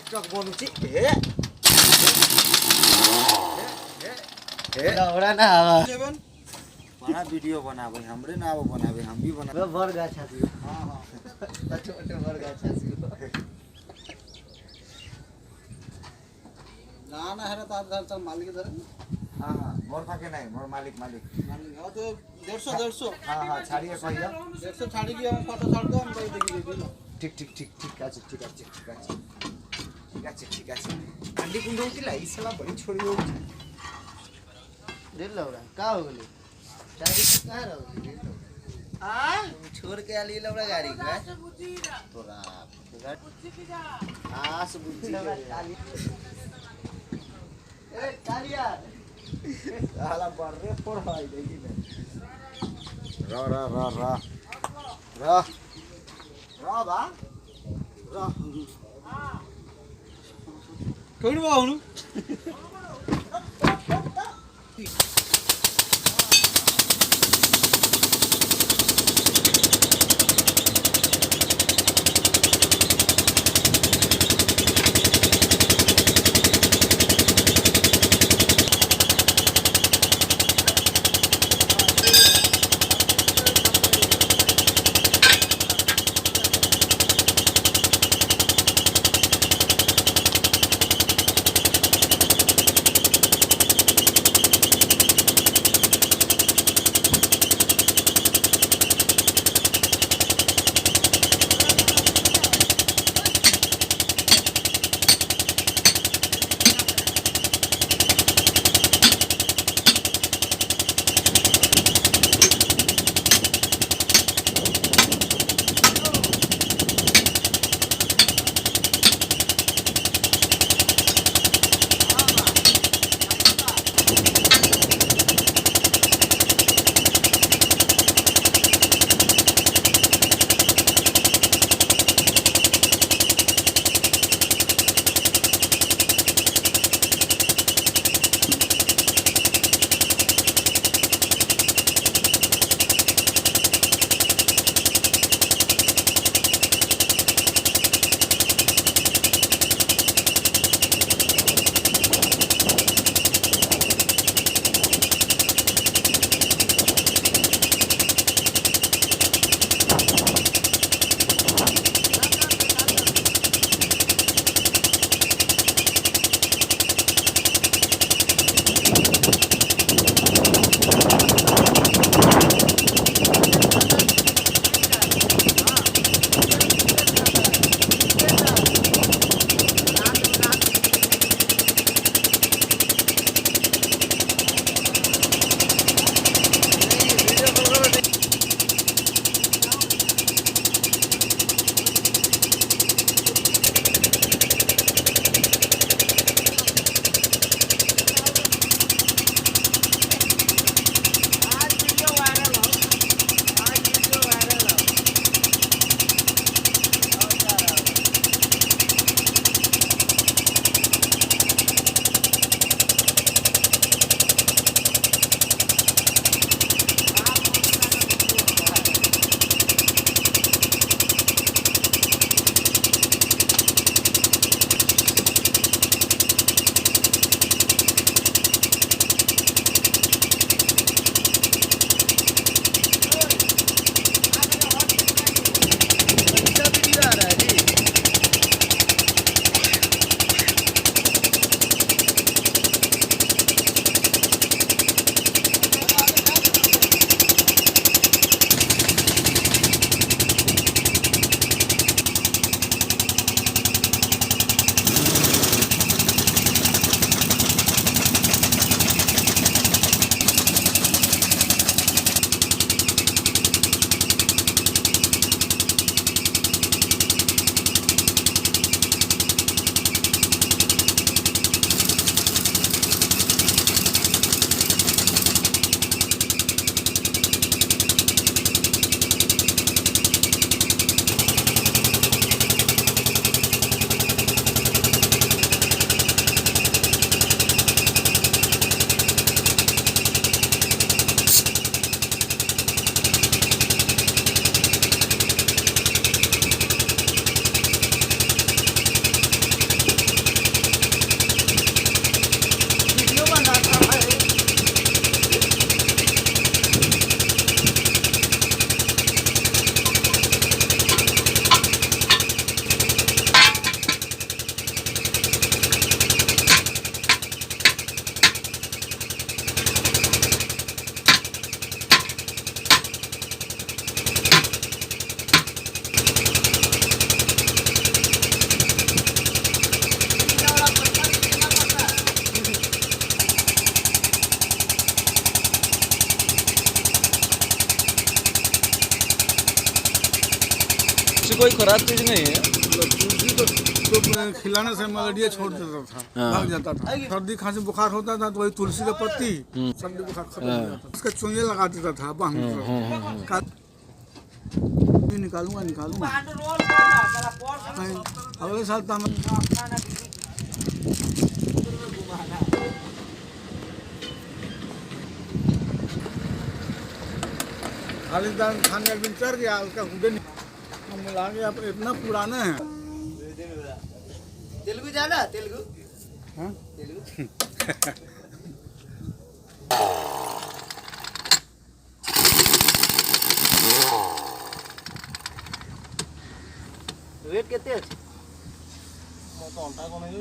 TikTok बनुची हे ओरा ना जेवन बड़ा वीडियो बनावे हमरे ना वो बनावे हम भी बना वे भर गाछा दियो हां छोटे भर गाछा दियो ना ना है तो आप चल मालिक इधर हां मोर फाके नहीं मोर मालिक हां तो 150 हां छाड़िए कहिया 150 छाड़ी के हम फोटो छाड़ दो हम भाई देखि देबी ठीक আছে अंडी कुंड होतिला ई साला बड़ी छोड़ी हो दिल लौड़ा का हो गेली चाबी का रहो आ छोड़ के आली लौड़ा गाड़ी का तोरा बुद्धि की जा आस बुद्धि काली ए कालिया साला बर्रे फोड़ भाई देखी ले रा बा रा कोण बा हुनु तुलसी कोई खराब चीज नहीं है। तुलसी तो खिलाने से मलेरिया छोड़ देता था, भाग जाता था। सर्दी खांसी बुखार होता था तो वही तुलसी का पत्ती सर्दी बुखार खत्म हो जाता था। उसका चुनिया लगा देता था बांध निकालूंगा अगले साल तो खाली दान खाने एक दिन चढ़ गया, उसका खुदे हम मिला गया। इतना पुराना है। तेलुगु जाना तेलुगु हाँ? तेलुगु वेट केते अछि तो अंटा को नहीं